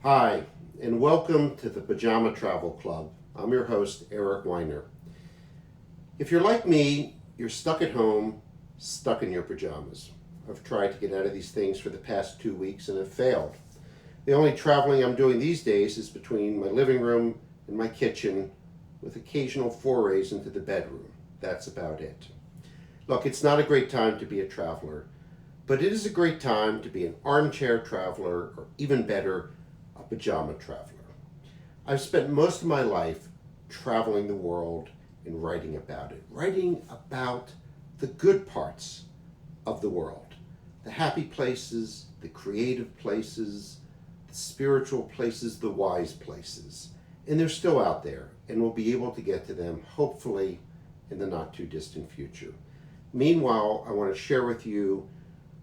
Hi, and welcome to the Pajama Travel Club. I'm your host, Eric Weiner. If you're like me, you're stuck at home, stuck in your pajamas. I've tried to get out of these things for the past 2 weeks and have failed. The only traveling I'm doing these days is between my living room and my kitchen, with occasional forays into the bedroom. That's about it. Look, it's not a great time to be a traveler, but it is a great time to be an armchair traveler, or even better, a pajama traveler. I've spent most of my life traveling the world and writing about it, writing about the good parts of the world, the happy places, the creative places, the spiritual places, the wise places. And they're still out there, and we'll be able to get to them hopefully in the not too distant future. Meanwhile, I want to share with you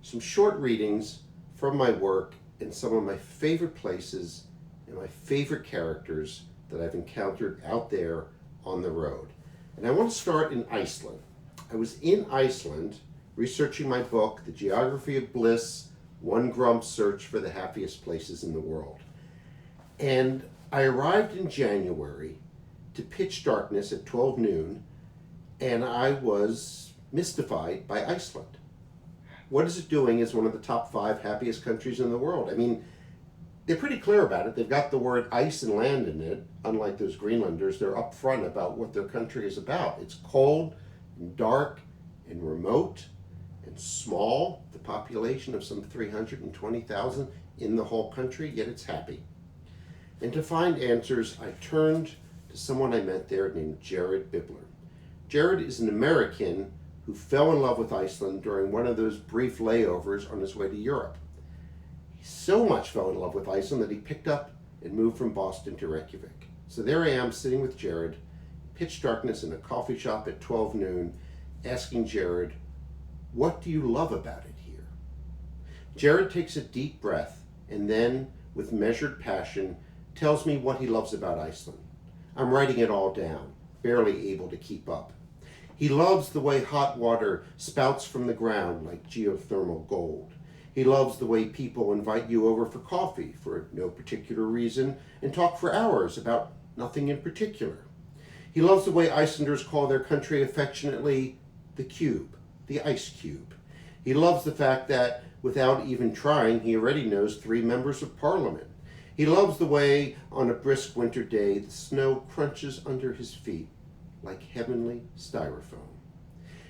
some short readings from my work and some of my favorite places and my favorite characters that I've encountered out there on the road. And I want to start in Iceland. I was in Iceland researching my book, The Geography of Bliss, One Grump Search for the Happiest Places in the World. And I arrived in January to pitch darkness at 12 noon, and I was mystified by Iceland. What is it doing as one of the top 5 happiest countries in the world? I mean, they're pretty clear about it. They've got the word ice and land in it. Unlike those Greenlanders, they're upfront about what their country is about. It's cold and dark and remote and small, the population of some 320,000 in the whole country, yet it's happy. And to find answers, I turned to someone I met there named Jared Bibler. Jared is an American who fell in love with Iceland during one of those brief layovers on his way to Europe. He so much fell in love with Iceland that he picked up and moved from Boston to Reykjavik. So there I am sitting with Jared, pitch darkness in a coffee shop at 12 noon, asking Jared, what do you love about it here? Jared takes a deep breath and then, with measured passion, tells me what he loves about Iceland. I'm writing it all down, barely able to keep up. He loves the way hot water spouts from the ground like geothermal gold. He loves the way people invite you over for coffee for no particular reason and talk for hours about nothing in particular. He loves the way Icelanders call their country affectionately the cube, the ice cube. He loves the fact that, without even trying, he already knows 3 members of parliament. He loves the way, on a brisk winter day, the snow crunches under his feet like heavenly styrofoam.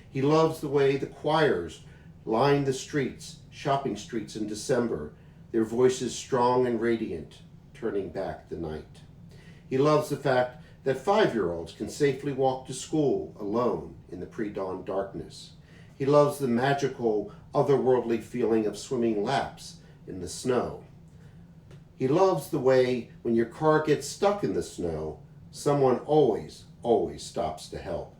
He loves the way the choirs line the streets, shopping streets in December, their voices strong and radiant, turning back the night. He loves the fact that 5-year-olds can safely walk to school alone in the pre-dawn darkness. He loves the magical, otherworldly feeling of swimming laps in the snow. He loves the way when your car gets stuck in the snow, someone always stops to help.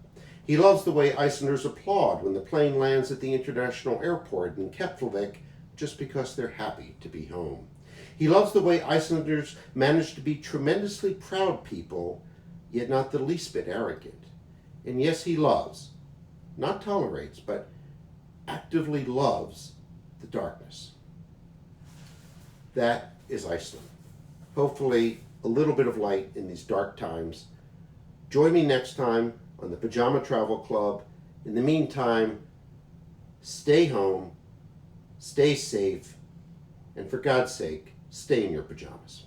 He loves the way Icelanders applaud when the plane lands at the international airport in Keflavik just because they're happy to be home. He loves the way Icelanders manage to be tremendously proud people, yet not the least bit arrogant. And yes, he loves, not tolerates, but actively loves the darkness. That is Iceland. Hopefully, a little bit of light in these dark times. Join me next time on the Pajama Travel Club. In the meantime, stay home, stay safe, and for God's sake, stay in your pajamas.